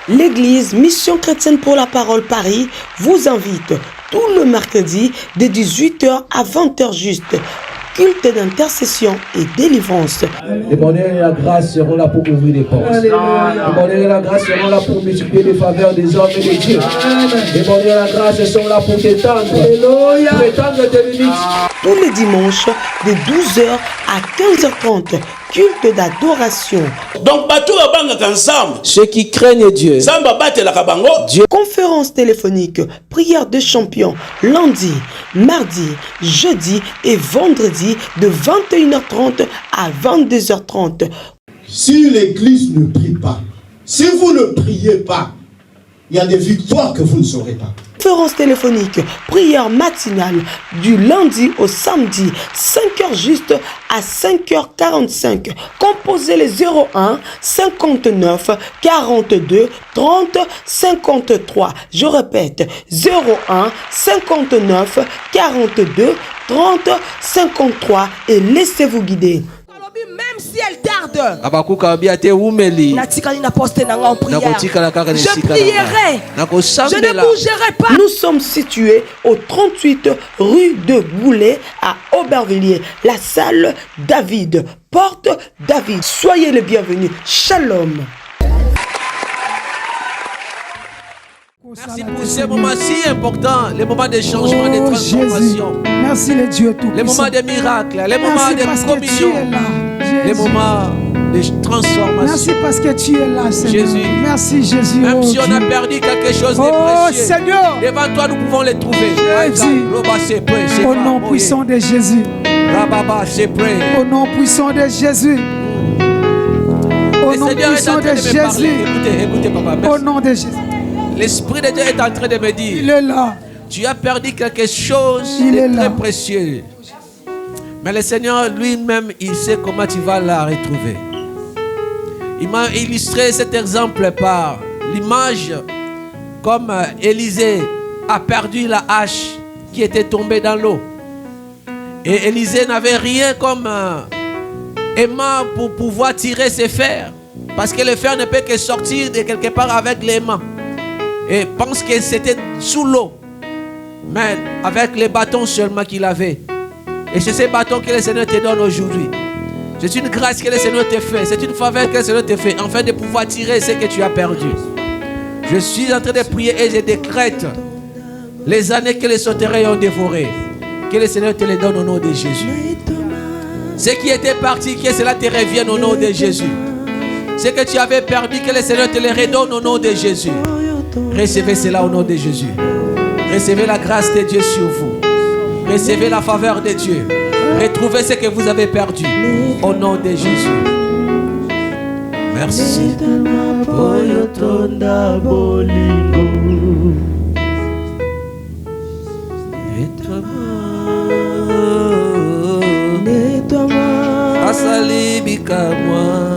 L'église Mission Chrétienne pour la Parole Paris vous invite tout le mercredi de 18h à 20h juste. Culte d'intercession et délivrance. Le bonheur et la grâce seront là pour ouvrir les portes. Le bonheur et la grâce seront là pour multiplier les faveurs des hommes et des dieux. Le bonheur et la grâce sont là pour t'étendre. Pour étendre tes limites. Tous les dimanches de 12h à 15h30. Culte d'adoration. Donc, ensemble. Ceux qui craignent Dieu. Dieu. Conférence téléphonique, prière de champion, lundi, mardi, jeudi et vendredi de 21h30 à 22h30. Si l'église ne prie pas, si vous ne priez pas, il y a des victoires que vous ne saurez pas. Conférence téléphonique, prière matinale du lundi au samedi, 5h juste à 5h45. Composez les 01 59 42 30 53. Je répète, 01 59 42 30 53 et laissez-vous guider. Même si elle tarde, je prierai, je ne bougerai pas. Nous sommes situés au 38 rue de Boulet à Aubervilliers, la salle David, porte David. Soyez les bienvenus. Shalom. Merci pour ces moments si importants, les moments de changement, de transformation. Jésus. Merci le Dieu tout-puissant. Les moments de miracles, les moments de communion, les moments de transformation. Merci parce que tu es là, Seigneur. Jésus. Merci Jésus. Même si on a perdu quelque chose de précieux, Seigneur. devant toi nous pouvons les trouver. Jésus. Au nom puissant de Jésus. Au nom puissant de Jésus. Au nom puissant de Jésus. Écoutez, papa. Au nom de Jésus. L'Esprit de Dieu est en train de me dire, il est là. Tu as perdu quelque chose de très précieux. Mais le Seigneur lui-même, il sait comment tu vas la retrouver. Il m'a illustré cet exemple par l'image comme Élisée a perdu la hache qui était tombée dans l'eau. Et Élisée n'avait rien comme aimant pour pouvoir tirer ses fers. Parce que le fer ne peut que sortir de quelque part avec les mains. Et pense que c'était sous l'eau. Mais avec les bâtons seulement qu'il avait. Et c'est ces bâtons que le Seigneur te donne aujourd'hui. C'est une grâce que le Seigneur te fait. C'est une faveur que le Seigneur te fait. Afin de pouvoir tirer ce que tu as perdu. Je suis en train de prier et je décrète les années que les sauterelles ont dévorées. Que le Seigneur te les donne au nom de Jésus. Ce qui était parti, que cela te revienne au nom de Jésus. Ce que tu avais perdu, que le Seigneur te les redonne au nom de Jésus. Recevez cela au nom de Jésus. Recevez la grâce de Dieu sur vous. Recevez la faveur de Dieu. Retrouvez ce que vous avez perdu au nom de Jésus. Merci.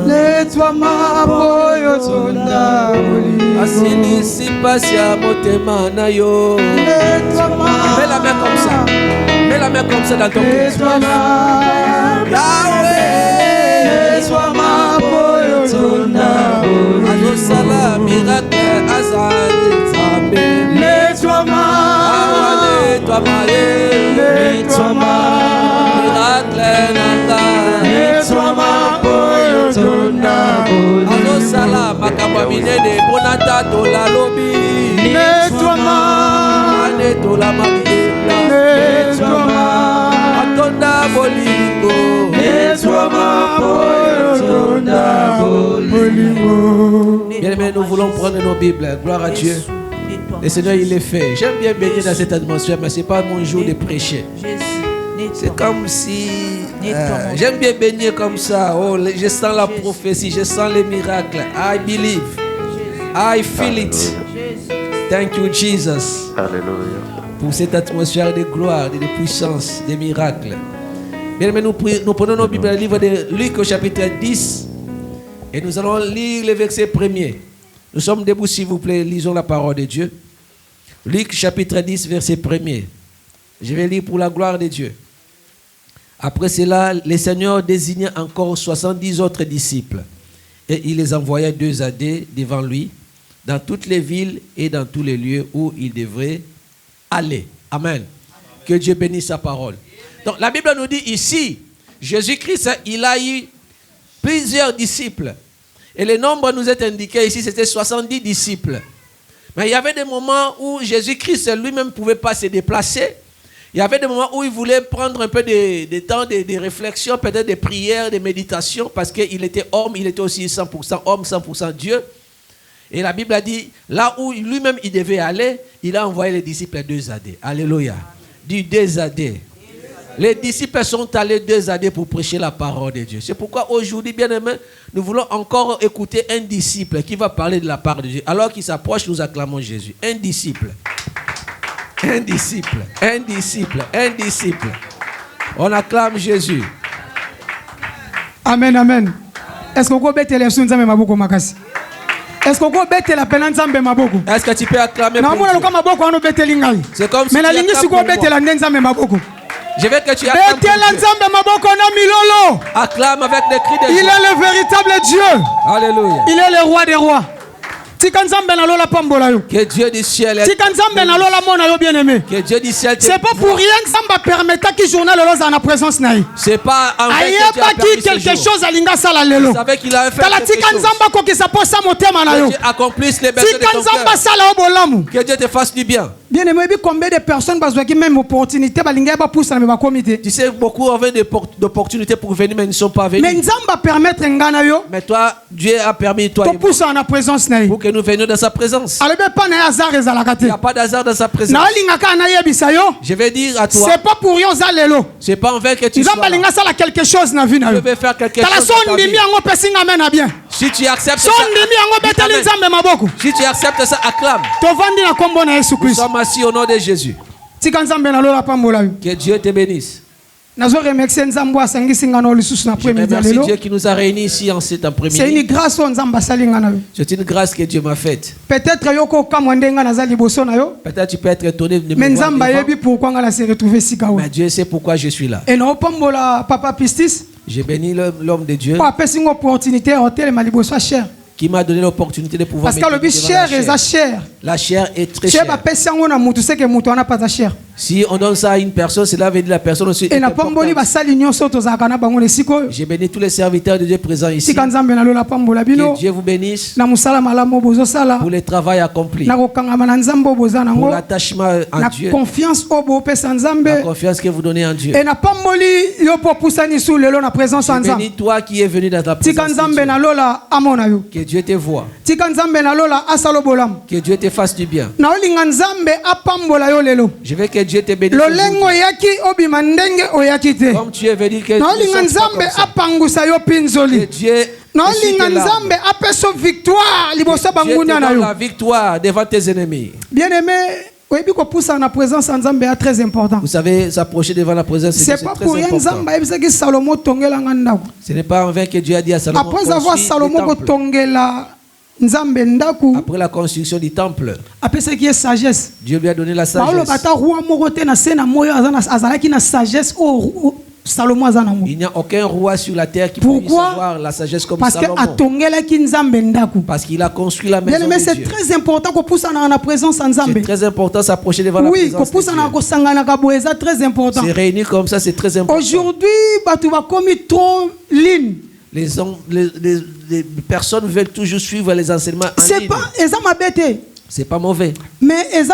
Nettoie-moi, boyo tonda boli. Asilisi pasia motema na yo. Nettoie-moi. Mets la main comme ça. Mets la main comme ça dans ton cœur. Yahweh. Nettoie-moi, boyo tonda boli. Azosala miracle azali zambe. Nettoie-moi. Nettoie-moi. Nettoie-moi. Miracle nanga. Nettoie-moi, boyo tonda boli. Azosala makambo minene bonata tola lobi. Nettoie-moi. Anetola mabila. Nettoie-moi. Atonda bolingo. Nettoie-moi, boyo tonda boli. Bien-aimés, nous voulons prendre nos Bibles. Gloire à Dieu. Le Seigneur, il est fait. J'aime bien baigner dans cette atmosphère, mais ce n'est pas mon jour de prêcher. C'est comme si... j'aime bien baigner comme ça. Oh, je sens la prophétie, je sens les miracles. I believe. I feel it. Thank you, Jesus. Alléluia. Pour cette atmosphère de gloire, de puissance, de miracles. Bien-aimés, nous prenons nos Bibles, le livre de Luc au chapitre 10. Et nous allons lire le verset premier. Nous sommes debout, s'il vous plaît, lisons la parole de Dieu. Luc chapitre 10, verset premier. Je vais lire pour la gloire de Dieu. Après cela, le Seigneur désigna encore 70 autres disciples. Et il les envoya 2 à 2 devant lui, dans toutes les villes et dans tous les lieux où il devrait aller. Amen. Que Dieu bénisse sa parole. Donc la Bible nous dit ici, Jésus-Christ, il a eu plusieurs disciples. Et le nombre nous est indiqué ici, c'était 70 disciples. Mais il y avait des moments où Jésus-Christ lui-même ne pouvait pas se déplacer. Il y avait des moments où il voulait prendre un peu de temps, de réflexion, peut-être des prières, des méditations, parce qu'il était homme, il était aussi 100% homme, 100% Dieu. Et la Bible a dit, là où lui-même il devait aller, il a envoyé les disciples à 2 AD. Alléluia. Du 2 AD. Les disciples sont allés 2 AD pour prêcher la parole de Dieu. C'est pourquoi aujourd'hui, bien aimés, nous voulons encore écouter un disciple qui va parler de la part de Dieu. Alors qu'il s'approche, nous acclamons Jésus. Un disciple. Un disciple. Un disciple. Un disciple. On acclame Jésus. Amen, amen. Est-ce qu'on peut mettre les sons de Maboko Makasi? Est-ce qu'on peut mettre la peine de Maboko? Est-ce que tu peux acclamer? Non, c'est comme si mais la ligne si on mettre la nenza Maboko. Je veux que tu acclames. Acclame avec des cris de joie. Il est le véritable Dieu. Alléluia. Il est le roi des rois. Que Dieu du ciel que Dieu du ciel c'est pas pour rien que Samba permettait que journal en la présence naï. C'est pas en fait que quelque chose à linga sala lelo. Vous savez qu'il a fait quelque chose. Que Dieu accomplisse les besoins de ton cœur. Que Dieu te fasse du bien. Bien aimé, combien de personnes qui même opportunité tu sais beaucoup ont d'opportunités pour venir mais ils ne sont pas venus. Mais toi Dieu a permis toi pour que nous venions dans sa présence. Il n'y a pas d'hasard dans sa présence. Je vais dire à toi, c'est pas pour rien zalelo. C'est pas en vain que tu sois là. Quelque chose na vie na. Je vais faire quelque chose dans ta vie. Si tu acceptes ça, si tu acceptes ça, acclame. Nous sommes assis au nom de Jésus. Que Dieu te bénisse. Je remercie Dieu qui nous a réunis ici en cet après-midi. C'est une grâce C'est une grâce que Dieu m'a faite. Peut-être tu peux être étonné de me voir. Mais Dieu sait pourquoi je suis là. J'ai béni l'homme de Dieu qui m'a donné l'opportunité de pouvoir parce que le chair. La chair est très chère. Si on donne ça à une personne, cela veut dire la personne aussi est importante. J'ai béni tous les serviteurs de Dieu présents ici. Que Dieu vous bénisse pour le travail accompli, pour l'attachement en Dieu, la confiance que vous donnez en Dieu. J'ai béni toi qui es venu dans ta présence. Que Dieu te voie. Que Dieu te fasse du bien. Je veux que Dieu te bénisse. Comme tu es venu, que Dieu la victoire devant tes ennemis. Bien aimé, vous savez, s'approcher devant la présence, c'est pas pour rien. Ce n'est pas en vain que Dieu a dit à Salomon, après avoir Salomon après la construction du temple, après ce qui est sagesse, Dieu lui a donné la sagesse. Il n'y a aucun roi sur la terre qui peut avoir la sagesse comme Salomon. Parce qu'il a construit la maison de Dieu. C'est très important qu'on pousse en la présence en Zambé. C'est très important s'approcher devant la présence de Dieu. C'est très important. Se réunir comme ça, c'est très important. Aujourd'hui, tu vas comme trop ligne. Les personnes veulent toujours suivre les enseignements en ligne. C'est pas mauvais. Mais c'est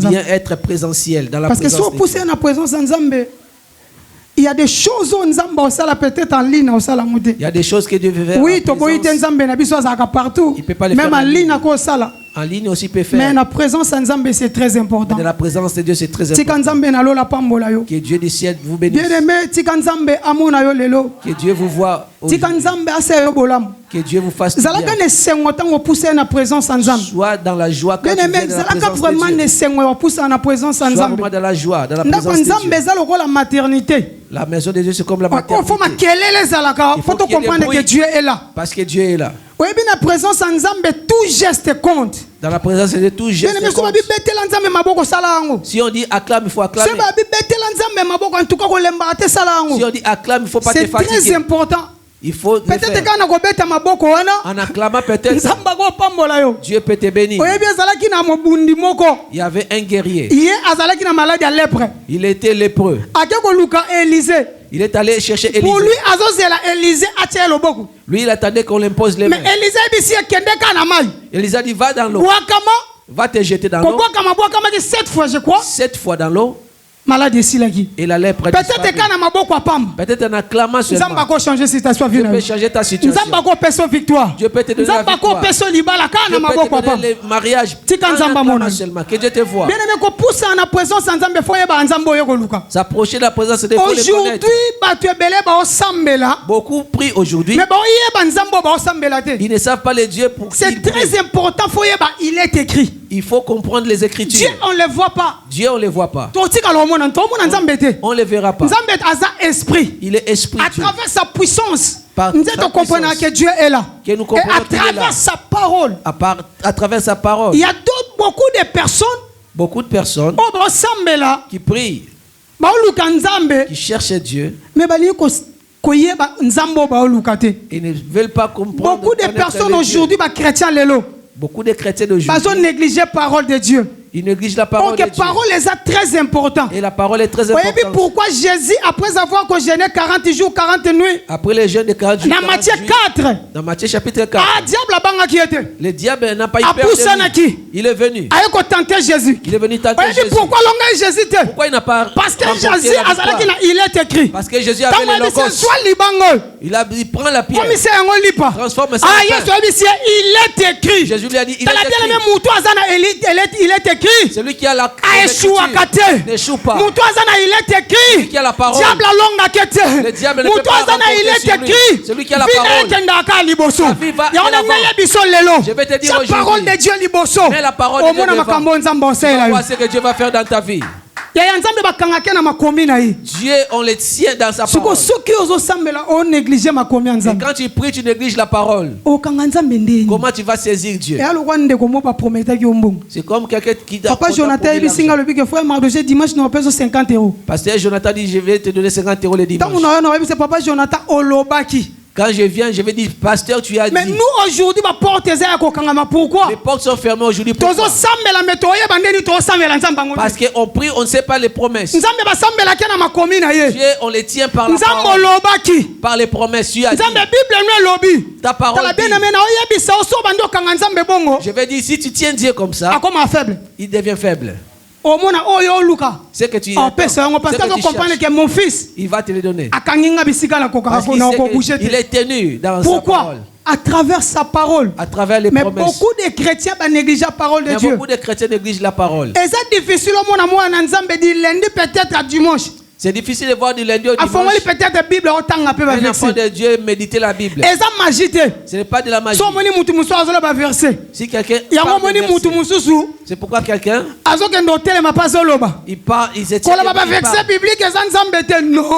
bien être présentiel dans la présence de Dieu. Parce que si on pousse en présence en Zambé, il y a des choses où on peut-être en ligne. Il y a des choses que Dieu veut faire. Oui, partout. Il peut pas les même faire en ligne. En ligne aussi peut faire. Mais la présence en Zambé, c'est très important. Mais la présence de Dieu, c'est très important. Que Dieu du ciel vous bénisse. Que Dieu vous voie. Que Dieu vous fasse du bien. Soit dans la joie quand tu viens dans la présence de Dieu. Soit vraiment dans la joie, dans la présence de Dieu. La maison de Dieu, c'est comme la maternité. Il faut comprendre que Dieu est là. Parce que Dieu est là. Tout geste compte. Dans la présence de Dieu, tout geste compte. Si on dit acclame, il faut acclamer. Si on dit acclame, il ne faut pas te fatiguer. C'est très important. Il faut le faire. Peut-être quand on beta maboko wana. En acclamant peut-être. Nzamba go pambola yo. Dieu peut te bénir. Oyebi azalaki na mobundi moko. Il y avait un guerrier. Iye azalaki na maladie à lèpre. Il était lépreux. Akeko luka Élisée. Il est allé chercher Élisée. Pour lui azozela Élisée atie loboko. Lui il attendait qu'on l'impose les mains. Mais Élisée bisi kende kana mai. Élisée a dit va dans l'eau. Wakama. Va te jeter dans l'eau. Kama 7 fois je crois. 7 fois dans l'eau. Maladie silaki. Et la lèpre. Peut-être kana maboko apam. Peut-être en acclamant seulement. Nzamba ko changer situation Dieu peut changer ta situation. Nzamba ko peso victoire. Dieu peut te donner la victoire. Nzamba ko peso libala kana maboko apam. Le mariage. Tika nzamba mona seulement que Dieu te voit. Bien aimé ko poussa na présence nzambe foye ba nzambo yo ko luka. S'approcher de la présence de Dieu. Aujourd'hui ba tu belé ba osambela. Beaucoup prient aujourd'hui. Mais ba oye ba nzambo ba osambela te. Ils ne savent pas les dieux pour qui c'est très important foye ba il est écrit. Il faut comprendre les Écritures. Dieu on le voit pas. Dieu on les voit pas. On les verra pas. Esprit. Il est esprit. À travers sa puissance. Nous comprenons que Dieu est là. Que nous et à travers sa parole. À travers sa parole. Il y a beaucoup de personnes. Beaucoup de personnes. Qui prient. Qui cherchent Dieu. Mais ils ne veulent pas comprendre. Beaucoup de personnes aujourd'hui, chrétiens, beaucoup de chrétiens d'aujourd'hui. Ils ont négligé la parole de Dieu. Ils négligent la parole de Dieu. Donc la parole est très importante. Et la parole est très importante. Vous voyez pourquoi Jésus, après avoir jeûné 40 jours, 40 nuits, après les jeûnes de 40 jours, dans Matthieu 4, dans Matthieu chapitre 4, le diable n'a pas eu peur de lui. Il est venu. Il est venu tenter Jésus. Pourquoi Jésus Pourquoi il n'a pas? Parce que Jésus, il est écrit. Parce que Jésus avait le logos. Il prend la pierre. Transforme ça. Il est écrit. Jésus lui a dit, il est écrit. Celui qui a la n'échoue pas. Il est écrit. Celui qui a la parole. Le diable ne peut pas remporter sur lui. Celui qui a la parole. Je vais te dire aujourd'hui. Parole de Dieu mais la parole de Dieu devant. Vois ce que Dieu va faire dans ta vie. Dieu, on le tient dans sa parole. Et quand tu pries, tu négliges la parole. Comment tu vas saisir Dieu? C'est comme quelqu'un qui t'a Papa Jonathan dimanche nous appelle 50 €. Pasteur Jonathan dit je vais te donner 50 € le dimanche. Papa Jonathan olobaki. Quand je viens, je vais dire, pasteur, tu as dit. Mais nous aujourd'hui, pourquoi? Les portes sont fermées aujourd'hui. Pourquoi? Parce qu'on prie, on ne sait pas les promesses. Dieu, on les tient par la parole. Par les promesses. Tu as dit. Ta parole dit. Je vais dire, si tu tiens Dieu comme ça, il devient faible. C'est que tu que mon fils, il va te le donner. Parce il est tenu dans pourquoi? Sa parole. À travers sa parole. À travers les promesses. Mais beaucoup de chrétiens négligent la parole de Dieu. Beaucoup de chrétiens négligent la parole. Et c'est difficile lundi peut-être à dimanche. C'est difficile de voir du lundi au dimanche. Un enfant de Dieu méditer la Bible. Ce n'est pas de la magie. Si quelqu'un c'est pourquoi quelqu'un il parle, il se tient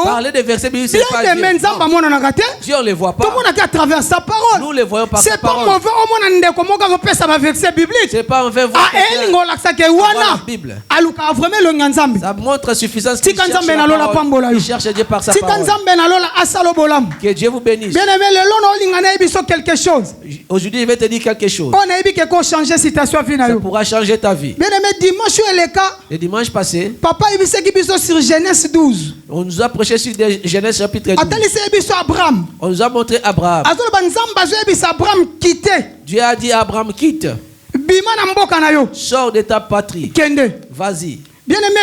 parler de versets bibliques, c'est pas Dieu. Dieu on ne les voit pas. Nous les voyons par sa parole. C'est pas envers vous. La Bible. Ça montre suffisance. Il cherche Dieu par sa parole. Que Dieu vous bénisse. Quelque chose. Aujourd'hui, je vais te dire quelque chose. Ça pourra changer ta vie. Le dimanche passé, papa sur Genèse 12. On nous a prêché sur Genèse chapitre 12. On nous a montré Abraham. Dieu a dit à Abraham, quitte. Sors de ta patrie. Vas-y. Bien aimé,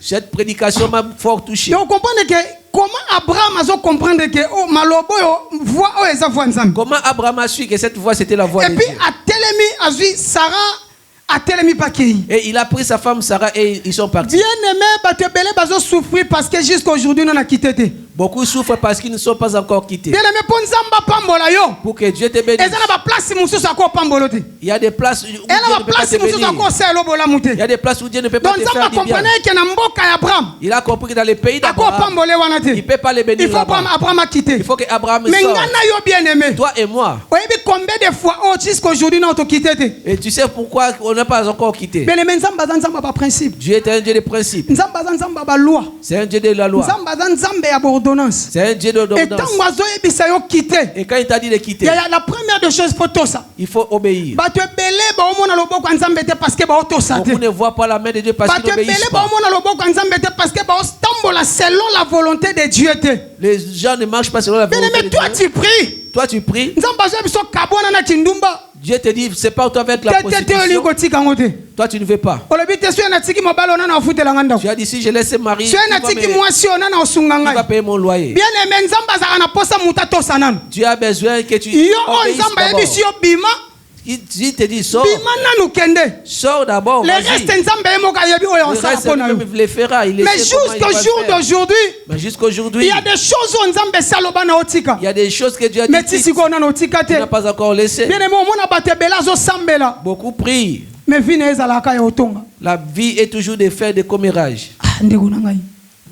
cette prédication m'a fort touché. Donc, vous comprenez que comment Abraham a compris que comment Abraham a su que cette voix c'était la voix de Dieu. Et puis, et il a pris sa femme Sarah et ils sont partis. Bien aimé, souffrir parce que jusqu'à aujourd'hui nous on a quitté. Beaucoup souffrent parce qu'ils ne sont pas encore quittés. Bien aimé, pour que Dieu te bénisse. Il y a des places où Dieu ne peut pas te bénir. Il y a des places où Dieu ne peut pas te faire du bien. Il a compris que dans les pays d'Abraham, il ne peut pas les bénir là-bas. Il faut qu'Abraham sorte. Toi et moi. Combien de fois jusqu'à aujourd'hui nous on quitté? Et tu sais pourquoi on n'a pas encore quitté? Dieu est un Dieu de principe. C'est un Dieu de la loi. d'ordonnance. C'est un Dieu Et d'ordonnance. tant oiseau ebisa yo quitter. Et quand il t'a dit de quitter, La première des choses faut ça. il faut obéir. Bato ebele ba omona loboko nzambe te parce que ba otosa te. Beaucoup ne voient pas la main de Dieu parce qu'ils Bato ebele n'obéissent ba pas. omona loboko nzambe te parce que ba ostambola selon la volonté de Dieu te. Les gens ne marchent pas selon la Bien volonté aimé, de toi Dieu. tu pries. Toi tu pries. Nzambe azo biso kabona na kindumba. Dieu te dit, c'est pas toi avec la Te prostitution. ko tika ngote. Toi tu ne veux pas. Olobi te so na tiki mobalo na na ofutela nganda. Tu as dit si je laisse Marie, So na tiki mwasi ona na osunga tu vas ngai. payer mon loyer. Bien aimé, nzambe azaka na posa muta tosa nanu. Tu as besoin que tu Yo obéisses nzambe d'abord. yebisi yo bima. Il te dit sors. Bima nanu kende. Sors d'abord. Le vas-y. reste nzambe yemoka yebi oyo Le osala reste, pona yo. lui-même le fera. Il Mais sait comment il va jusqu'au jour le faire. d'aujourd'hui, Mais il jusqu'aujourd'hui, y a des choses où nzambe saloba na otika. il y a des choses que Dieu a dit Mais tisi ko na otika qu'il te. n'a pas encore laissé. Bien aimé, omona batebela zo sambela. Beaucoup prient. Mais vie na ezalaka ya otonga. La vie est toujours de faire des commérages. Ah ndeko na ngai.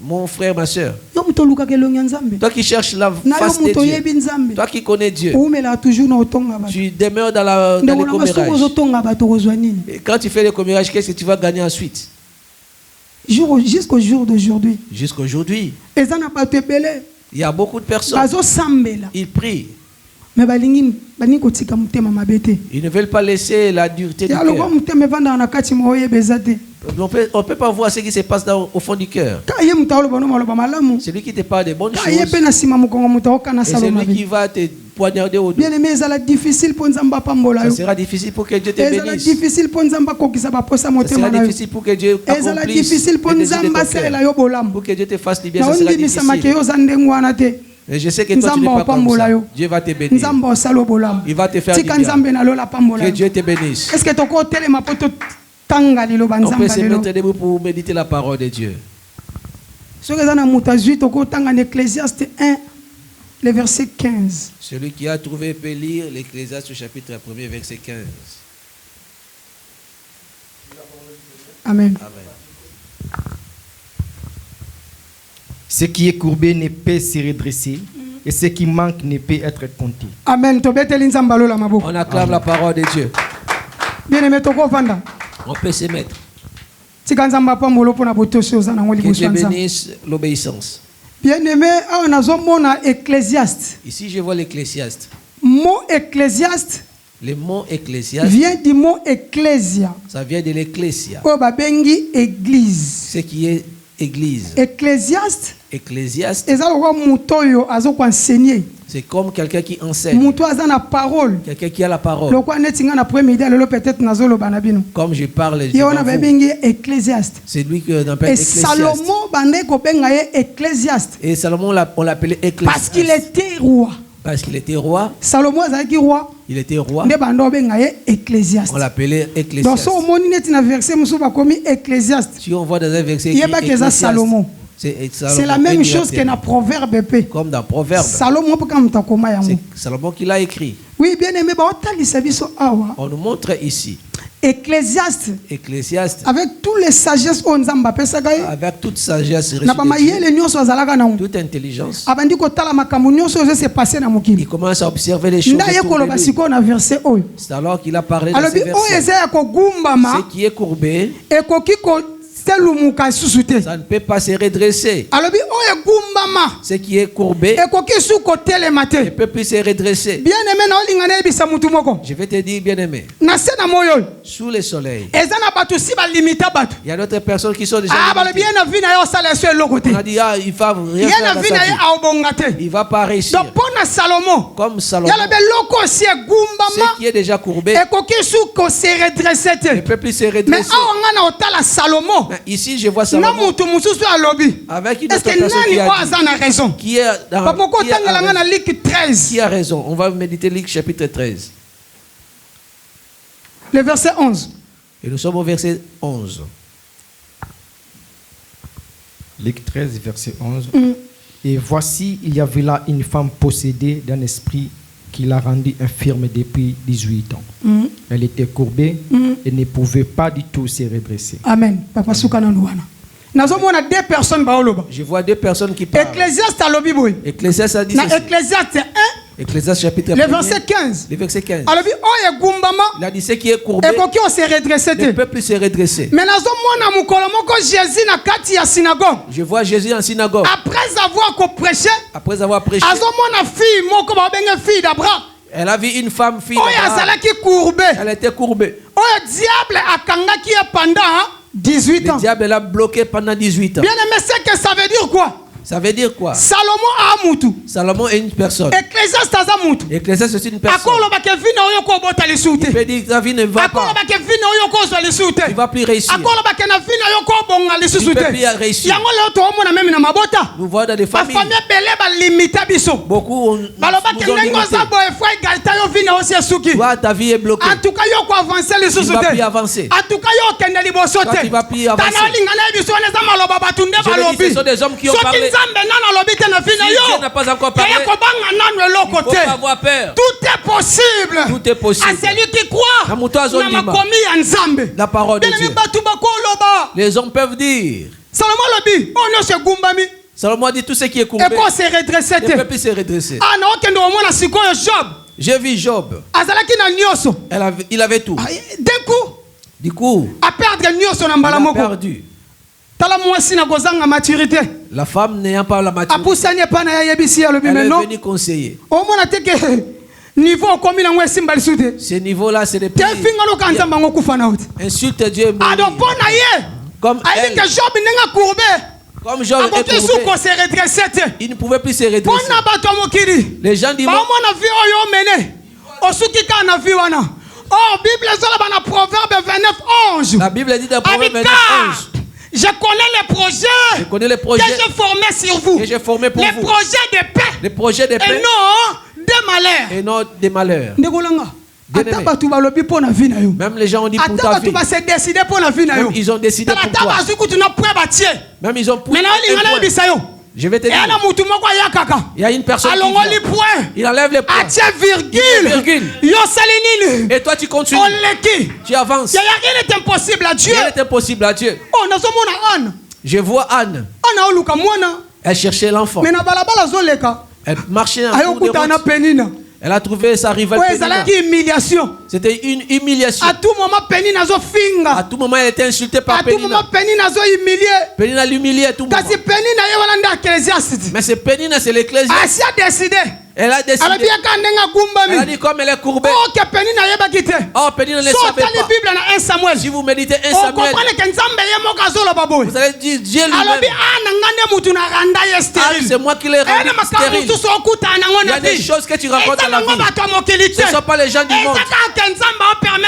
Mon frère, ma soeur, Yo muto luka ke longa nzambe. toi qui cherches la Na yo face de muto Dieu, yebi nzambe. toi qui connais Dieu, Oumela toujours na otonga ba. tu demeures dans les Ndeko na ngai soko commérages. zo tonga ba to kozwa nini. Et quand tu fais les commérages, qu'est-ce que tu vas gagner ensuite? Jusqu'au jour d'aujourd'hui. Jusqu'aujourd'hui, Ezana batebele. il y a beaucoup de personnes, Bazo sambela. ils prient. Mais balingi bani ko tika mutema mabete. Ils ne veulent pas laisser la dureté du Ya lokwa cœur. mutema vanda na kati mo yebeza te. On peut pas voir ce qui se passe au fond du cœur. Ka ye mutalo bono maloba malamu. C'est lui qui te parle des bonnes Ka ye choses. pe na sima mukongo mutaoka na Et c'est saloma lui be. qui va te poignarder au dos. Bien aimé, ezala difficile pour nzamba pambola Ça yo. sera difficile pour que Dieu te Ezala bénisse. difficile pour nzamba kokisa ba posa Ça motema sera na yo. difficile pour que Dieu Ezala accomplisse difficile pour les désirs de ton nzamba cœur. sela yo bolamu. Pour que Dieu te fasse du bien, Na ça sera ondimisa make difficile. yo zandenge wana te. Et je sais que toi tu n'es Nzamba pas comme opambola ça. yo. Dieu va te bénir. Nzamba osalo bolamu. Il va te faire du Tika bien. nzambe na lola pambola Que yo. Dieu te bénisse. Est-ce que toko telema poto tanga lilo On peut banzamba se lelo. mettre debout pour méditer la parole de Dieu. Soki eza na muta zui toko tanga na Ecclésiaste 1 le verset 15. Celui qui a trouvé peut lire l'Ecclésiaste chapitre 1er verset 15. Amen. Amen. Ce qui est courbé ne peut se redresser et ce qui manque ne peut être compté. Amen. Tobeteli nzamba lola maboko. On acclame la parole de Dieu. Bien aimé toko vanda. On peut se mettre. Tika nzamba pambolo pona botoso za na ngoli Que Dieu boswanza. bénisse l'obéissance. Bien aimé, on a zomona Ecclésiaste. Ici, je vois l'Ecclésiaste. Mot Ecclésiaste Le mot Ecclésiaste, vient du mot Ecclésia. ça vient de l'Ecclésia. Oyo babengi église. Ce qui est église. Ecclésiaste Ecclésiaste, eza lokwa muto oyo azokoenseigner. c'est comme quelqu'un qui enseigne. Muto aza na parole. Quelqu'un qui a la parole. Lokwa neti nga na premier midi lelo peut-être nazoloba na bino. Comme je parle, je Ye dis wana devant vous. babengi Ecclésiaste. C'est lui qu'on appelle Et Ecclésiaste. Salomon bande kobenga ye Ecclésiaste Et Salomon, on l'appelait parce qu'il Ecclésiaste. était roi. Parce qu'il était roi. Salomon azalaki roi. Il était roi. Nde bande obenga ye Ecclésiaste. On l'appelait Donc Ecclésiaste. so omoni neti na verset mosusu bakomi Ecclésiaste. Si on voit dans un verset écrit Yeba que ça Ecclésiaste, Salomon. c'est C'est la même chose que na proverbe pe. Comme dans Proverbe. Salomon pe kam takoma yango. C'est Salomon qui l'a écrit. Oui, bien aimé, ba otalisa biso awa. On nous montre ici. Ecclésiaste Ecclésiaste, avec tous les sagesses on nzamba pesaka ye. avec toute sagesse reçue Na de ba Dieu, mayele nyonso azalaka na ngo. toute intelligence, Abandi kotala makambo nyonso ozo se passer na mokili. il commence à observer les choses Nda ye autour de koloba lui. siko na verset oyo. C'est alors qu'il a parlé de Alobi ces oyo versets. eza ya kogumbama Ce qui est courbé, ekoki kotelumuka lisusu te. ça ne peut pas se redresser. Alobi oyo egumbama Ce qui est courbé ekoki su kotelema ne te. peut plus se redresser. Bien aimé na olinga na yebisa mutu moko. Je vais te dire, bien-aimé, Na se na moyo oyo. sous le soleil, Eza na bato si balimita bato. il y a d'autres personnes qui sont déjà Ah balobi limitées. ye na vie na ye osala eso eloko te. On a dit, ah, il va rien Ye faire na dans vie sa na ye vie. aobonga te. Il va pas réussir. Donc mpo na Salomon Comme Salomon, yalobi eloko osi ce egumbama qui est déjà courbé ekoki su kose redresse ne te. peut plus se Mais redresser. awa nga na otala Salomon Mais ici, je vois na Salomon mutu mosusu alobi. avec une Est-ce autre que personne nani qui oyo a dit, aza na raison? qui est dans, Bapoko qui a otangela nga na raison. Luc 13 Qui a raison? On va méditer Luc chapitre 13. le verset 11. Et nous sommes au verset 11. Luc 13, verset 11. Et voici, il y avait là une femme possédée d'un esprit qui l'a rendue infirme depuis 18 ans. Elle était courbée et ne pouvait pas du tout se redresser. Amen. Papa suka na wana. Nazomona deux personnes baoloba. Je vois deux personnes qui parlent. Ecclésiaste alobi boy. Ecclésiaste a dit Na ceci. Ecclésiaste 1 Ecclésiaste chapitre le verset 15. Le verset 15. Alors, il a dit ce qui est courbé. Le peuple s'est redressé. Mais Jésus na kati ya synagogue. Je vois Jésus en synagogue. Après avoir prêché, elle a vu une femme, fille d'Abraham. Elle était courbée. Le diable a kangaki pendant 18 ans. Le diable l'a bloqué pendant 18 ans. Bien aimé, c'est que ça veut dire quoi? Ça veut dire quoi? Salomon a mutu. Salomon est une personne. Ecclésiaste a mutu. Ecclésiaste c'est une personne. Il peut dire que sa vie ne va pas. Il ne va plus réussir. Il ne peut plus réussir. Nous voyons dans des familles. Beaucoup nous ont limité. Toi, ta vie est bloquée. Tu ne vas plus avancer. Toi, tu ne vas plus avancer. Je dis, ce sont des hommes qui ont parlé. Si Dieu n'a pas encore parlé, il ne faut pas avoir peur. Tout est possible. Tout est possible. À celui qui croit, la parole de Dieu. Les hommes peuvent dire. Salomon a dit tout ce qui est courbé. Le peuple s'est redressé. J'ai vu Job. Il avait tout. Du coup, il a perdu. La femme n'ayant pas la maturité, elle est venue conseiller. Ce niveau-là, c'est des pays. Insulte Dieu. Comme elle. Comme Job est courbé, il ne pouvait plus se redresser. Les gens disent la Bible dit dans Proverbe 29, 11. Je connais les projets que j'ai formés sur vous. Que j'ai formés pour vous. Projets de paix. Les projets de paix. Et non des malheurs. Même les gens ont dit pour ta vie. Même ils ont décidé pour toi. Même ils ont poussé. Je vais te dire. Il y a une personne qui vient. Il enlève les points. Virgule. Et toi tu continues. Tu avances. Il n'y a rien n'est impossible à Dieu. Rien n'est impossible à Dieu. Je vois Anne. Elle cherchait l'enfant. Elle marchait en cours de route. Elle a trouvé sa rivale. C'était une humiliation. À tout moment, elle était insultée par Pénina. Pénina l'humiliait à tout moment. Mais c'est Pénina, c'est l'Ecclésiaste. Elle a décidé. Elle a dit comme elle est courbée. Oh, Pénina ne savait pas. Si vous méditez 1 Samuel, vous allez dire Dieu lui-même. C'est moi qui l'ai rendu stérile. Il y a des choses que tu rencontres dans la vie. Ce ne sont pas les gens du monde.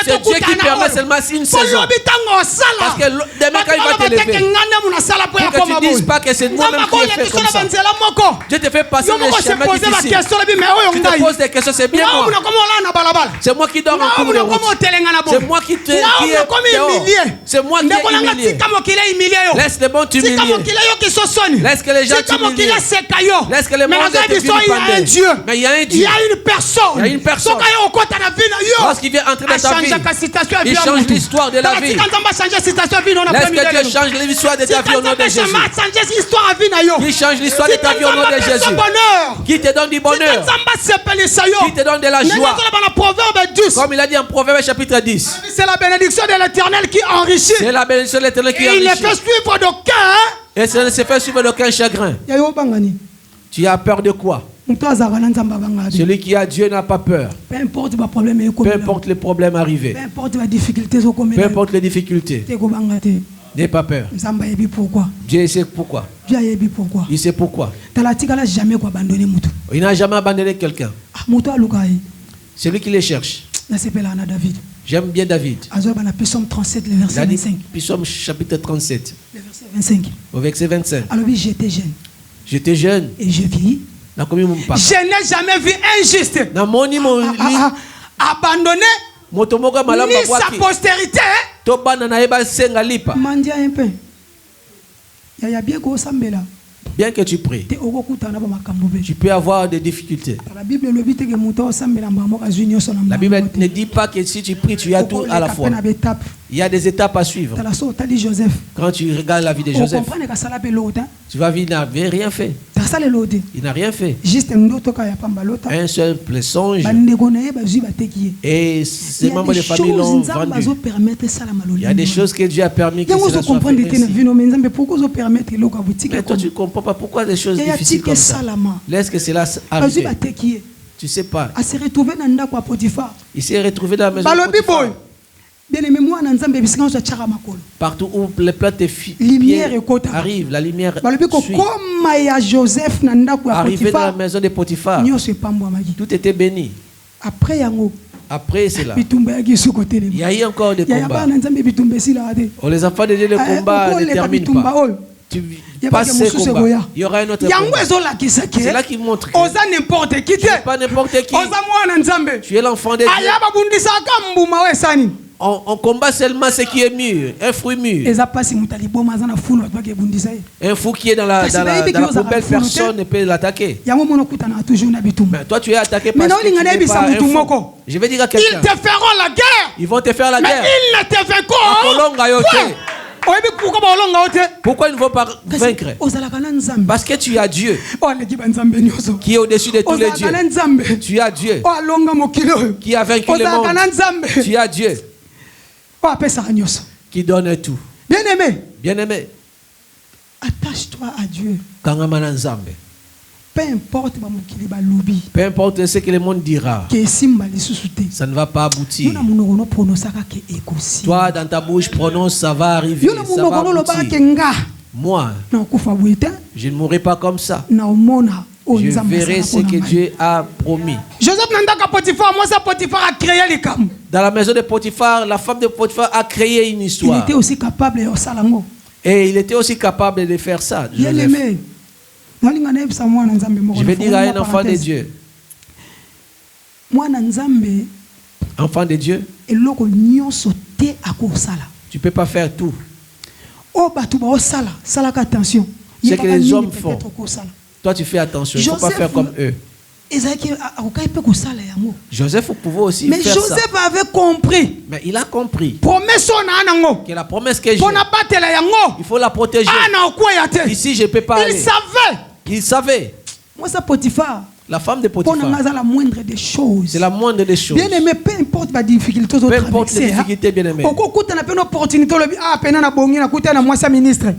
C'est Dieu qui permet seulement une saison. Parce que demain quand il va t'élever, pour que tu ne dises pas que c'est moi-même qui ai fait comme ça. Dieu te fait passer des chemins difficiles. Tu te poses des questions, c'est bien moi. C'est moi qui dors en cours de route. C'est moi qui te c'est moi qui est humilié. Laisse les bons t'humilier. Laisse que les gens t'humilient. Laisse que les mondes t'humilient. Mais il y a un Dieu. Il y a une personne. Il y a une personne. Lorsqu'il vient entrer dans ta vie, il change l'histoire de la vie. Laisse que Dieu change l'histoire de ta vie au nom de Jésus. Il change l'histoire de ta vie au nom de Jésus. Qui te donne du bonheur. Qui te donne de la joie. Comme il a dit en Proverbe chapitre 10. C'est la bénédiction de l'Éternel qui enrichit. C'est la bénédiction de l'Éternel qui enrichit. Il ne fait suivre d'aucun. Et ça ne se fait suivre d'aucun chagrin. Tu as peur de quoi? Celui qui a Dieu n'a pas peur. Peu importe les problèmes. Peu importe les problèmes arrivés. Peu importe les difficultés. Peu importe les difficultés. N'aie pas peur. Dieu sait pourquoi. Il sait pourquoi. Il n'a jamais abandonné quelqu'un. Celui qui les cherche. J'aime bien David. Psaume 37, le verset 25. Psaume chapitre 37. Le verset 25. Au verset 25. Alors oui, j'étais jeune. J'étais jeune. Et je vis. Je n'ai jamais vu injuste. Abandonné. Ni sa postérité. Mandia un peu. Il y a bien qu'on s'embête là. Bien que tu pries, tu peux avoir des difficultés. La Bible ne dit pas que si tu pries, tu as tout à la fois. Il y a des étapes à suivre. Quand tu regardes la vie de Joseph, tu vas vivre, il n'avait rien fait. Il n'a rien fait. Juste Un seul songe. Et ces membres de famille l'ont vendu. Il y a des choses que Dieu a permis que cela soit fait ainsi. Mais toi, tu ne comprends pas pourquoi des choses difficiles comme ça. Laisse que cela arrive. Tu ne sais pas. Il s'est retrouvé dans la maison de Potiphar. Partout où les plates de lumière arrivent, la lumière suit. Arrivé dans la maison de Potiphar, tout était béni. Après cela, il y a eu encore des combats. Oh, les enfants de Dieu, le combat ne termine pas. Tu passes ces combats. Il y aura un autre combat. C'est là qu'il montre que tu n'es pas n'importe qui. Tu es l'enfant de Dieu. On combat seulement ce qui est mûr, un fruit mûr. Un fou qui est dans la poubelle, personne ne peut l'attaquer. Mais toi, tu es attaqué parce que tu n'es pas un fou. Je vais dire à quelqu'un. Ils te feront la guerre. Ils vont te faire la guerre. Mais ils ne te vaincront. Pourquoi ils ne vont pas vaincre? Parce que tu as Dieu qui est au-dessus de tous les dieux. Tu as Dieu qui a vaincu le monde. Tu as Dieu qui donne tout. Bien-aimé, attache-toi à Dieu. Peu importe ce que le monde dira, ça ne va pas aboutir. Toi, dans ta bouche, prononce, ça va arriver, ça va aboutir. Moi, je ne mourrai pas comme ça. Je verrai ce que Dieu a promis. Dans la maison de Potiphar, la femme de Potiphar a créé une histoire. Il était aussi capable de faire. Et il était aussi capable de faire ça. Je vais dire à un enfant de Dieu. Enfant de Dieu, tu ne peux pas faire tout. Ce que les hommes font, toi tu fais attention, il ne faut pas faire comme eux. Joseph pouvait aussi faire ça. Mais Joseph avait compris. Mais il a compris que la promesse que j'ai, il faut la protéger. Ici, je ne peux pas aller. Il savait. La femme de Potiphar, c'est la moindre des choses. Bien aimé, peu importe la difficulté, peu importe les difficultés, bien aimé.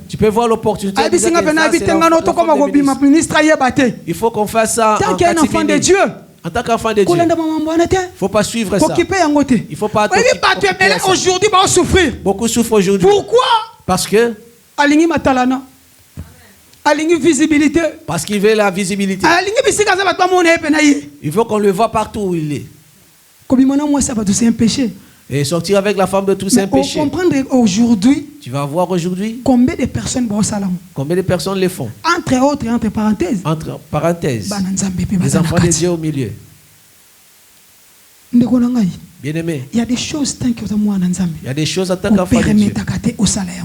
Tu peux voir l'opportunité. Il faut qu'on fasse ça en catimini. En tant qu'enfant de Dieu, il ne faut pas suivre ça. Il ne faut pas aujourd'hui, beaucoup souffrent aujourd'hui. Pourquoi? Parce que visibilité. Parce qu'il veut la visibilité. Il faut qu'on le voit partout où il est. C'est un péché. Et sortir avec la femme de tous, c'est un péché. Aujourd'hui, tu vas voir aujourd'hui combien de personnes le font. Entre autres et entre parenthèses. Entre parenthèses. Les enfants de Dieu au milieu. Bien aimé, il y a des choses en tant qu'enfant de Dieu. Il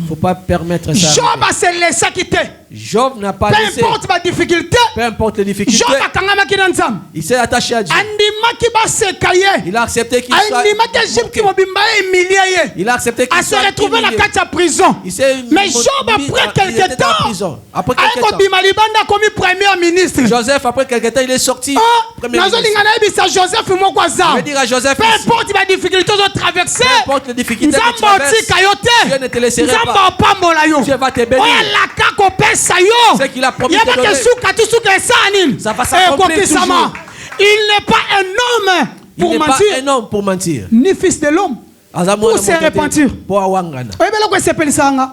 ne faut pas permettre ça. Job a se laissé quitter. Job n'a pas laissé. Peu importe la difficulté. Peu importe les difficultés. Job a il s'est attaché à Dieu. Il a accepté qu'il soit. Il a accepté qu'il soit. Il s'est retrouvé dans la prison. Mais Job après quelques temps. Après quelques temps. Joseph après quelques temps il est sorti. Premier ministre. Je vais dire à Joseph. Peu importe la difficulté de traverser. Peu importe les difficultés que tu traverses. Dieu ne te laissera pas. Dieu va te bénir. Ce qu'il a promis de donner, ça va s'accomplir toujours. Il n'est pas un homme pour mentir. Ni fils de l'homme. Pour se repentir.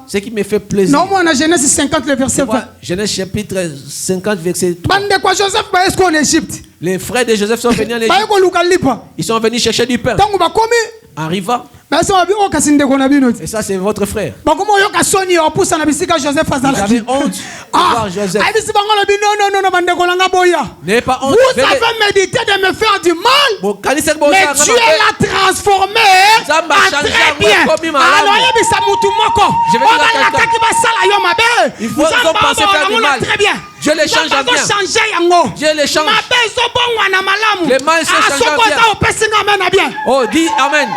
Ce qui me fait plaisir. Non, moi, Genèse 50, le verset 20. Genèse chapitre 50, verset 3. Les frères de Joseph sont venus en Égypte. Ils sont venus chercher du pain. Arrivant. Et ça, c'est votre frère. Vous avez honte de voir Joseph. N'ayez pas honte. Vous avez médité de me faire du mal. Mais Dieu l'a transformé en très bien. Alors, il faut penser faire du mal. Dieu les change en bien. Dieu les change. Les mal sont changés en bien. Oh, dis Amen.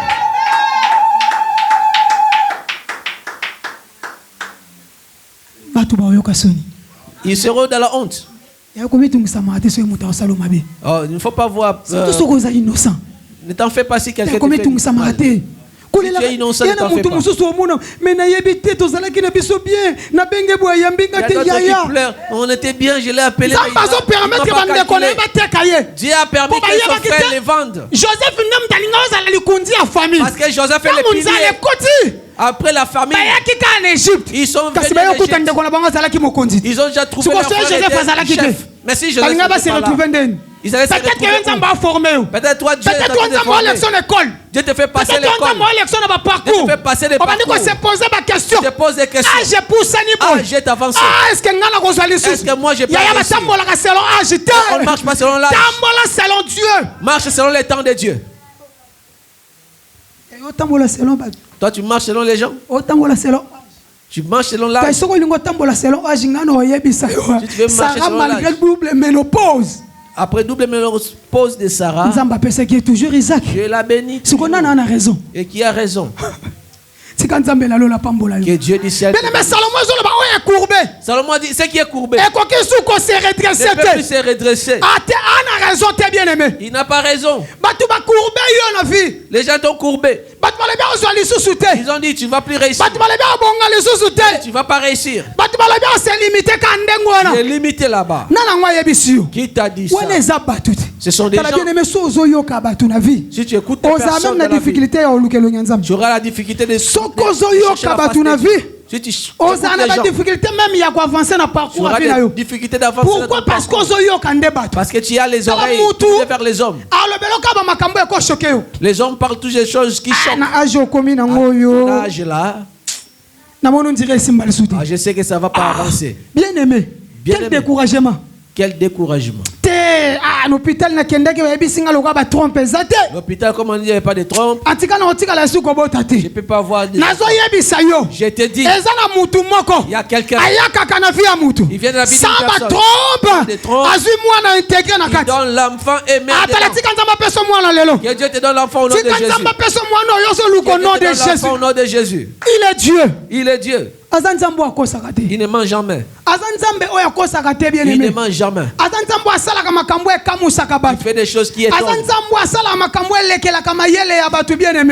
Ils seront dans la honte. Oh, il ne faut pas voir. Innocent. Ne t'en fais pas si quelqu'un te fait mal. Tu es innocent, ne t'en fais pas. Il y a d'autres qui pleurent. On était bien, je l'ai appelé. Dieu a permis que son frère les vende. Parce que Joseph est le pilier. Après la famine, ils sont venus en Égypte. Ils ont déjà trouvé leur frère chef. Mais si Joseph n'était pas là, ils allaient se retrouver. Peut-être toi, Dieu te fait passer l'école. Dieu te fait passer des parcours. Tu te poses des questions. Ah, j'ai avancé. Est-ce que moi j'ai pas réussi? On ne marche pas selon l'âge. Marche selon les temps de Dieu. Toi, tu marches selon les gens. Tu marches selon l'âge. Si tu veux marcher selon l'âge. Après double ménopause de Sarah, Dieu l'a béni. Et qui a raison? Que Dieu dit ciel. Salomon dit ce qui est courbé ne peut plus se redresser. Il n'a pas raison. Les gens t'ont courbé. Ils ont dit tu ne vas plus réussir. Tu ne vas pas réussir. Tu es limité là-bas. Qui t'a dit ça? Ce sont des gens. Si tu écoutes des personnes dans la vie, tu auras la difficulté de chercher la face de Dieu. Si tu écoutes les gens, tu auras des difficultés d'avancer. Pourquoi? Parce que tu as les oreilles tournées vers les hommes. Les hommes parlent toutes les choses qui choquent. À ton âge là, je sais que ça ne va pas avancer. Bien aimé, quel découragement. Quel découragement. L'hôpital, comme on dit, il n'y avait pas de trompe. Je ne peux pas voir des... Je te dis, il y a quelqu'un. Il vient de la vie d'une personne. Il donne l'enfant aimé de que Dieu te donne l'enfant au nom de Jésus. Au nom de Jésus. Il est Dieu. Il est Dieu. Il ne ment jamais. Il ne ment jamais. Il fait des choses qui étonnent.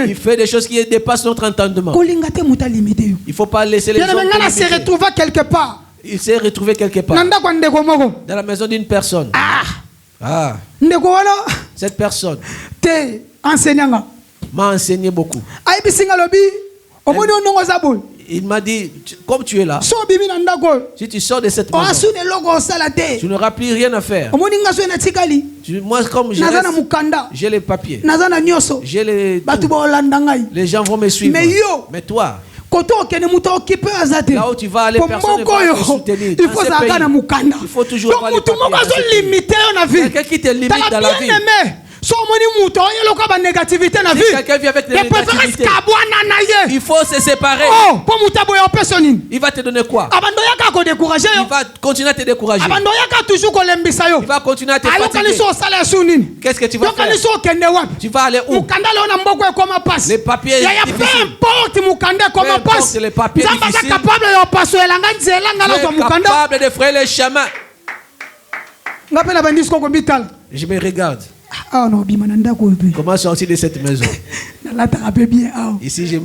Il fait des choses qui dépassent notre entendement. Il ne faut pas laisser les gens se retrouver quelque part. Il s'est retrouvé quelque part. Dans la maison d'une personne. Cette personne m'a enseigné beaucoup. Il m'a dit, comme tu es là, si tu sors de cette maison, tu n'auras plus rien à faire. Moi, comme j'ai les papiers, les gens vont me suivre. Mais toi, là où tu vas aller, personne ne va te soutenir. Il faut toujours avoir les papiers. Quelqu'un qui te limite dans la vie. Si quelqu'un vit avec des négativités, il faut se séparer. Il va te donner quoi? Il va continuer à te décourager. Il va continuer à te fatiguer. Qu'est-ce que tu vas faire? Tu vas aller où? Les papiers difficiles. Peu importe les papiers difficiles, tu es capable de frayer les chemins. Je me regarde. Comment sortir de cette maison? Ici, je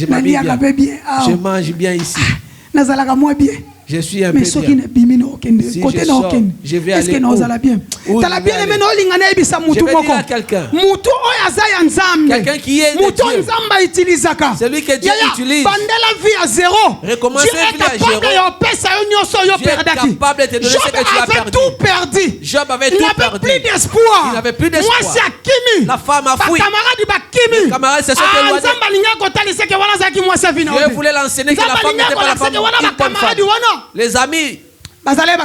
m'habille bien. Je mange bien ici. Je suis un peu bien. Si je sors, je vais aller où? Je vais dire à quelqu'un. Quelqu'un qui est de Dieu. C'est lui que Dieu utilise. Recommencer une vie à zéro. Dieu est capable de te donner ce que tu as perdu. Job avait tout perdu. Il n'avait plus d'espoir. La femme a fui. Les camarades se sont éloignés. Dieu voulait l'enseigner que la femme n'était pas la femme, une bonne femme. Les amis n'étaient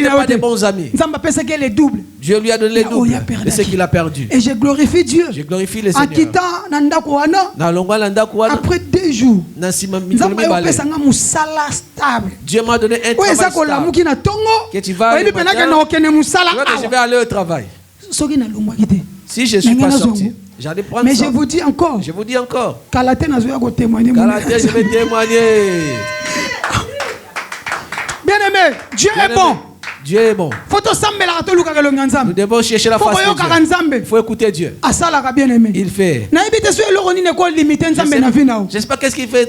pas des bons amis. Dieu lui a donné les doubles de ce qu'il a perdu. Et je glorifie Dieu. Je glorifie le Seigneur. Après 2 jours, Dieu m'a donné un travail stable. Que tu vas aller je vais aller au travail. Si je ne suis pas sorti, j'allais prendre mais ça. je vous dis encore. Je vous dis encore. Galaté, je vais témoigner. Bien-aimé, Dieu est bon. Dieu est bon. Nous devons chercher la face de Dieu. Il faut écouter Dieu. Il fait. Je ne sais pas qu'est-ce qu'il fait.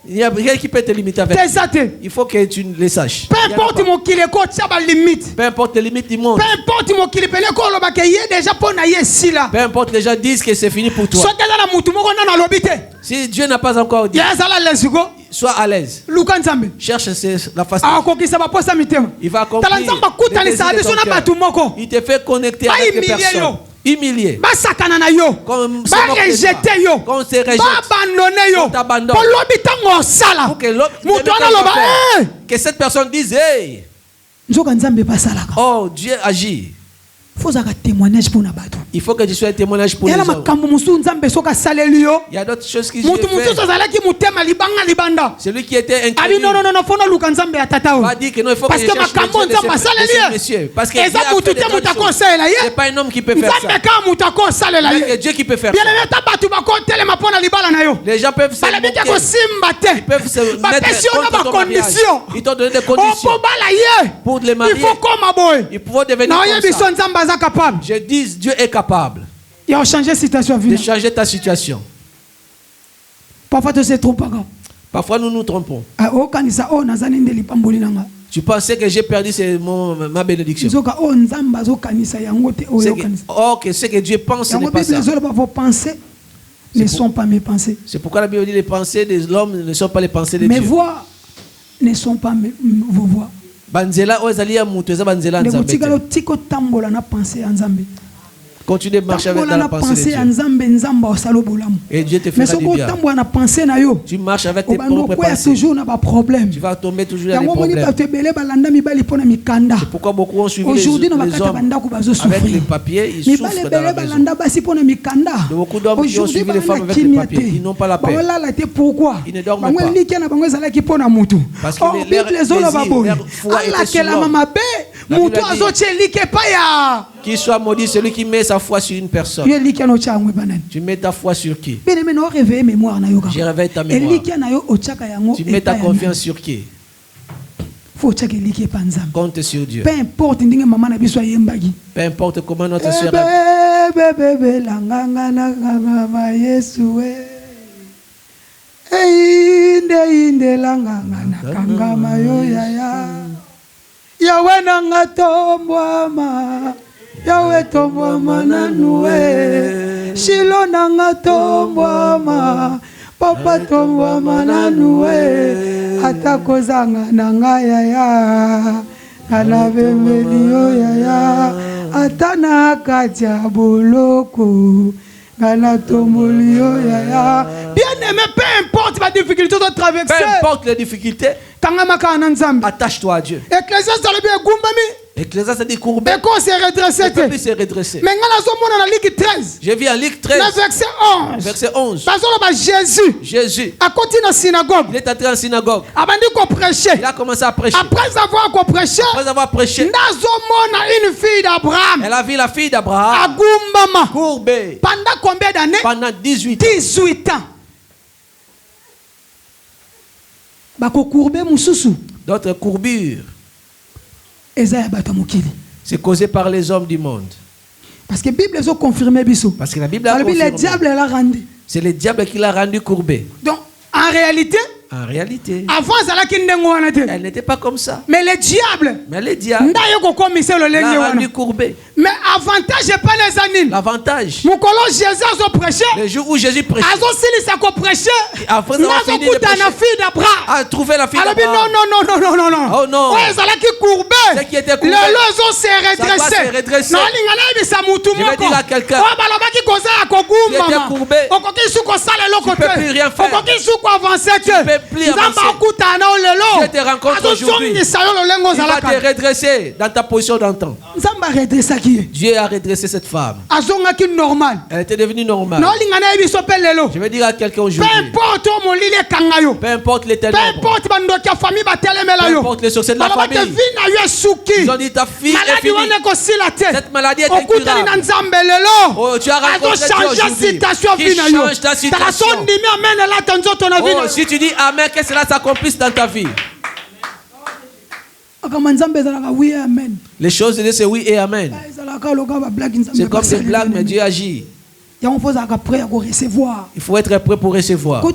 Il n'y a rien qui peut te limiter avec lui. Il faut que tu le saches. Peu importe les limites du monde. Peu importe les gens disent que c'est fini pour toi. Si Dieu n'a pas encore dit, sois à l'aise. Cherche la face de Dieu. Il va accomplir. Il te fait connecter avec les personnes. Humilié. Qu'on se rejette. Qu'on t'abandonne. Pour que cette personne dise, hey. Oh, Dieu agit. Il faut que tu sois un témoignage pour les hommes. Il y a d'autres choses qui Dieu fait. Celui qui était incrédule va dire que non, il faut que je cherche monsieur. Parce que c'est pas un homme qui peut faire ça. C'est Dieu qui peut faire ça. Les gens peuvent se moquer. Ils peuvent se mettre contre ton mariage. Ils t'ont donné des conditions pour les marier. Il faut devenir comme ça. Je dis, Dieu est capable de changer ta situation. Parfois, tu te trompes. Parfois, nous nous trompons. Tu pensais que j'ai perdu ma bénédiction. Ce que Dieu pense, ce n'est pas ça. Ne sont pas mes pensées. C'est pourquoi la Bible dit les pensées de l'homme ne sont pas les pensées de Dieu. Mes voix ne sont pas vos voix. Banzela ozalia mutu eza banzela nzambe. Continue de marcher avec la pensée de Dieu. Et Dieu te fera du bien. Tu marches avec tes propres pensées. Tu vas tomber toujours dans les problèmes. C'est pourquoi beaucoup ont suivi les hommes avec les papiers. Ils souffrent dans la maison. Beaucoup d'hommes qui ont suivi les femmes avec les papiers. Ils n'ont pas la paix. Ils ne dorment pas. Parce que leur foi était sur l'homme. Qu'il soit maudit celui qui met sa foi sur une personne. Tu mets ta foi sur qui? Je réveille ta mémoire. Tu mets ta confiance sur qui? Compte sur Dieu. Peu importe comment notre soeur Yawe nanga tombwama, Yawe tombwama nanue, Shilo nanga tombwama, Papa tombwama nanue, Atakozanga nanga yaya, Kanabemeli yaya, Atana katia boloko, Kanatomolio yaya. Bien aimé, peu importe la difficulté de traverser. Peu importe les difficultés. Attache-toi à Dieu. Ecclésiaste dit courbé. Le peuple s'est redressé. J'ai vu en Luc 13. Verset 11. Jésus. Il est entré en synagogue. Il a commencé à prêcher. Après avoir prêché. Elle a vu la fille d'Abraham. Courbée. Pendant combien d'années? Pendant 18 ans. 18 ans. D'autres courbures. C'est causé par les hommes du monde. Parce que la Bible a confirmé. Parce que la Bible a confirmé. Le diable l'a rendu. C'est le diable qui l'a rendu courbé. Donc, en réalité, avant, elle n'était pas comme ça. Mais le diable l'a rendu courbé. Mais avantage n'est pas les années. L'avantage. Le jour où Jésus prêchait. Après avoir fini de prêcher, a trouvé la fille d'Abraham. Non. Oh non. Ce qui était courbé. S'est redressé. Je vais dire à quelqu'un. Qui était courbé. Tu ne peux plus rien faire. Tu ne peux plus avancer. Dieu te rencontre aujourd'hui. Il va te redresser dans ta position d'antan. Dieu a redressé cette femme. Elle était devenue normale. Je vais dire à quelqu'un aujourd'hui. Peu importe les ténèbres. Peu importe les succès de la famille. Ils ont dit ta fille est finie. Cette maladie est incurable. Oh, tu as rencontré Dieu aujourd'hui. Qui change ta situation. Oh, si tu dis Amen, que cela s'accomplisse dans ta vie. Les choses de Dieu, c'est oui et amen. C'est comme des blagues, mais Dieu agit. Il faut être prêt pour recevoir. Ici,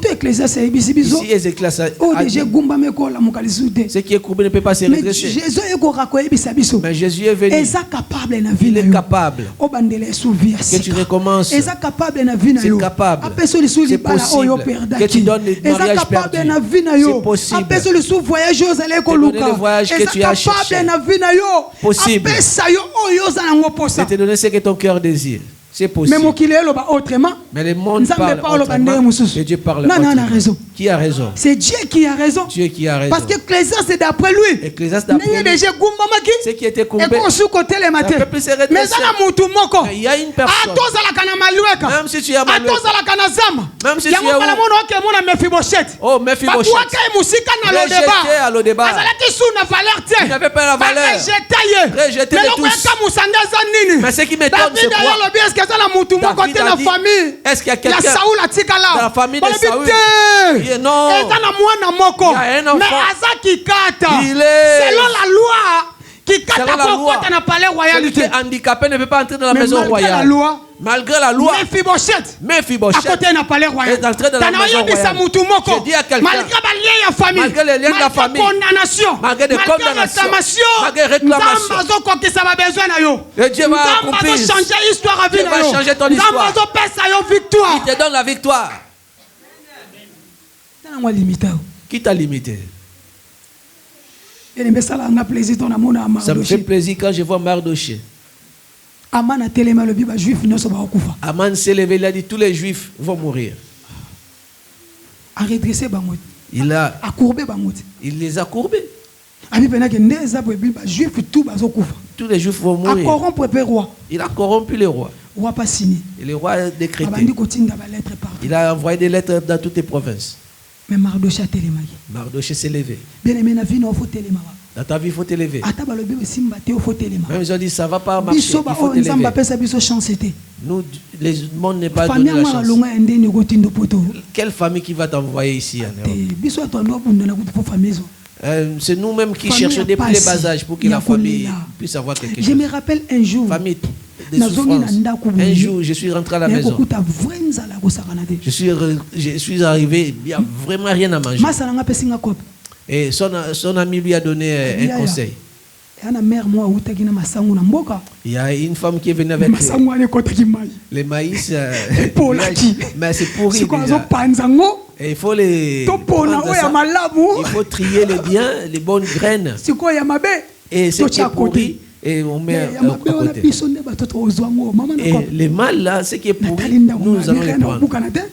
ce qui est courbé ne peut pas se redresser. Mais Jésus est venu. Il est capable. Que tu recommences. C'est capable. C'est possible. Que tu donnes le mariage perdu. C'est possible. Que tu donnes le voyage que tu as cherché. Possible. De te donner ce que ton cœur désire. C'est possible. Mais le monde parle autrement. Et Dieu parle autrement. Qui a raison? C'est Dieu qui a raison. Dieu qui a raison. Parce que Ecclésias, c'est d'après lui. Ecclésias, d'après lui. Ce qui était courbé. Mais il y a une personne. Même si tu es malheureux. Même si tu es où? Oh, Mephibosheth. Rejeté à l'Odébar. Il n'avait pas la valeur. Rejeté de tous. Mais ce qui m'étonne, c'est quoi? David a dit, est-ce qu'il y a quelqu'un dans la famille de Saoul? Non. Il y a un enfant. Il est selon la loi. Celui qui est handicapé ne peut pas entrer dans la maison royale. Malgré la loi, Mephibosheth est entré dans la maison royale. Je dis à quelqu'un, malgré les liens de la famille, malgré des condamnations, malgré des réclamations, et Dieu va accomplir. Dieu va changer ton histoire. Il te donne la victoire. Qui t'a limité? Ça me fait plaisir quand je vois Mardoché. Aman s'est levé, il a dit tous les juifs vont mourir. Il les a courbés. Tous les juifs vont mourir. Il a corrompu les rois. Et le roi a décrété. Il a envoyé des lettres dans toutes les provinces. Mais Mardoché s'est levé. Dans ta vie, il faut t'élever. Même ils ont dit, ça ne va pas marcher, il faut t'élever. Nous, le monde n'est pas donné la chance. Quelle famille qui va t'envoyer ici en Europe? C'est nous-mêmes qui cherchons depuis les bas âges pour que la famille puisse avoir quelque chose. Je me rappelle un jour, famille de souffrance. Un jour, je suis rentré à la maison. Je suis arrivé, il n'y a vraiment rien à manger. Et son ami lui a donné un conseil. Il y a une femme qui est venue avec les maïs. Mais c'est pourri déjà. Et il faut les il faut trier les biens, les bonnes graines. Et ce qui est pourri, et on met à côté. Et les mâles là, ce qui est pourri, nous allons les prendre.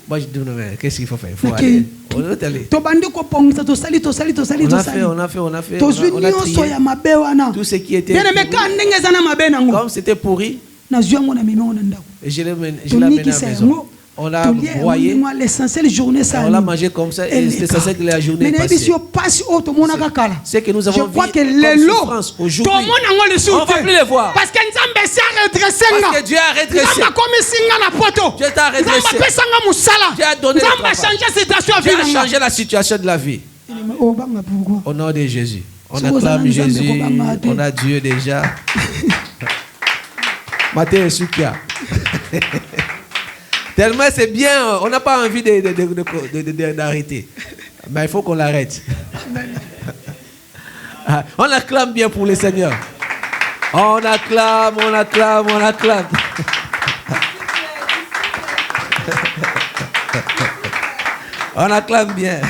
Moi je dis non, mais qu'est-ce qu'il faut faire? Il faut aller. On doit aller. On a fait. On a trié tout ce qui était pourri. Comme c'était pourri, et je l'ai amené à la maison. On l'a broyé, on l'a mangé comme ça, et c'est ça que la journée est passée. C'est que nous avons vu comme souffrance aujourd'hui. On ne va plus les voir. Parce que Dieu a redressé. Dieu t'a redressé. Dieu a donné le travail. Dieu a changé la situation de la vie. Au nom de Jésus. On acclame Jésus. On a Dieu déjà. Matthieu Sukia. Tellement c'est bien, on n'a pas envie d'arrêter. Mais il faut qu'on l'arrête. On acclame bien pour le Seigneur. On acclame. On acclame bien.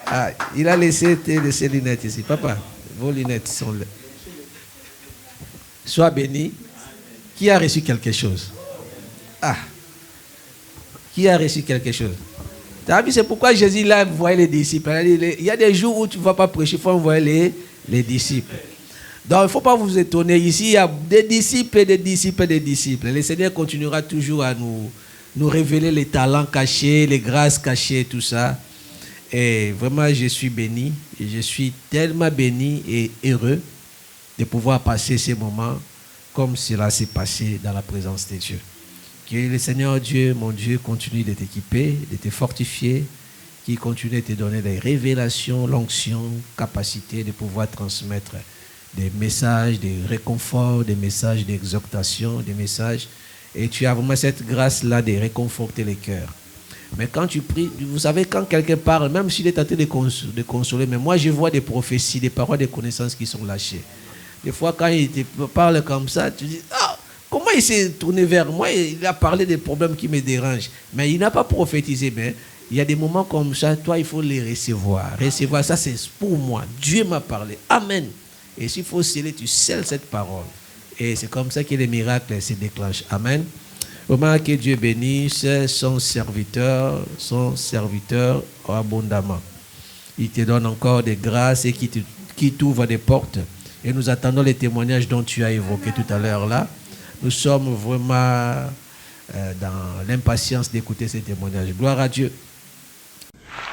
Ah, il a laissé ses lunettes ici. Papa, vos lunettes sont là. Sois béni. Qui a reçu quelque chose? Ah, qui a reçu quelque chose? C'est pourquoi Jésus là envoyé les disciples. Il y a des jours où tu ne vas pas prêcher, il faut envoyer les disciples. Donc il ne faut pas vous étonner. Ici, il y a des disciples. Le Seigneur continuera toujours à nous révéler les talents cachés, les grâces cachées, tout ça. Et vraiment, je suis béni. Et je suis tellement béni et heureux de pouvoir passer ces moments comme cela s'est passé dans la présence de Dieu. Que le Seigneur Dieu, mon Dieu, continue de t'équiper, de te fortifier qui continue de te donner des révélations, l'onction, capacité de pouvoir transmettre des messages de réconfort, des messages d'exhortation, des messages. Et tu as vraiment cette grâce-là de réconforter les cœurs. Mais quand tu pries, vous savez, quand quelqu'un parle, même s'il est tenté de consoler, mais moi je vois des prophéties, des paroles de connaissances qui sont lâchées. Des fois, quand il te parle comme ça, tu dis, ah, comment il s'est tourné vers moi? Il a parlé des problèmes qui me dérangent. Mais il n'a pas prophétisé. Mais il y a des moments comme ça, toi, il faut les recevoir. Recevoir, ça c'est pour moi. Dieu m'a parlé. Amen. Et s'il faut sceller, tu scelles cette parole. Et c'est comme ça que les miracles se déclenchent. Amen. Au moment que Dieu bénisse son serviteur abondamment. Il te donne encore des grâces et qui t'ouvre des portes. Et nous attendons les témoignages dont tu as évoqué tout à l'heure là. Nous sommes vraiment dans l'impatience d'écouter ces témoignages. Gloire à Dieu.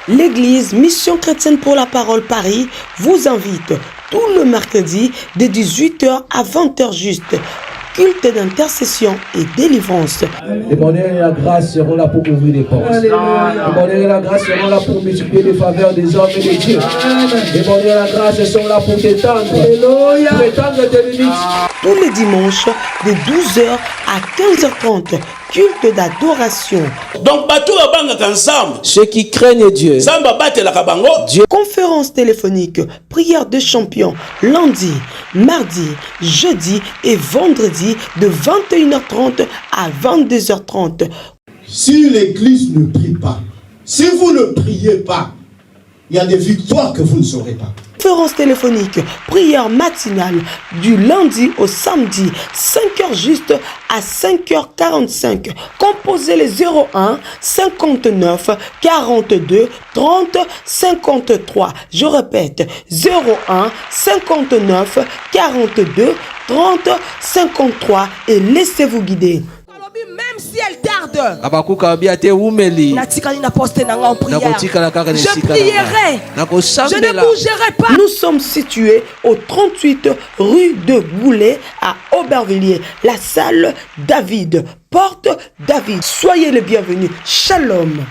L'église Mission Chrétienne pour la Parole Paris vous invite tout le mercredi de 18h à 20h juste. Culte d'intercession et délivrance. Les bonheurs et la grâce seront là pour ouvrir les portes. Les bonheurs et la grâce seront là pour multiplier les faveurs des hommes et des dieux. Les bonheurs et la grâce sont là pour t'étendre. Pour étendre tes limites. Tous les dimanches de 12h à 15h30. Culte d'adoration. Donc, bateau abanga ensemble. Ceux qui craignent Dieu. Samba bate la kabango. Dieu. Conférence téléphonique, prière de champion, lundi, mardi, jeudi et vendredi de 21h30 à 22h30. Si l'église ne prie pas, si vous ne priez pas, il y a des victoires que vous ne saurez pas. Conférence téléphonique, prière matinale du lundi au samedi, 5h juste à 5h45. Composez les 01 59 42 30 53. Je répète, 01 59 42 30 53 et laissez-vous guider. Même si elle tarde, je prierai, je ne bougerai pas. Nous sommes situés au 38 rue de Goulet à Aubervilliers, la salle David, porte David. Soyez les bienvenus. Shalom.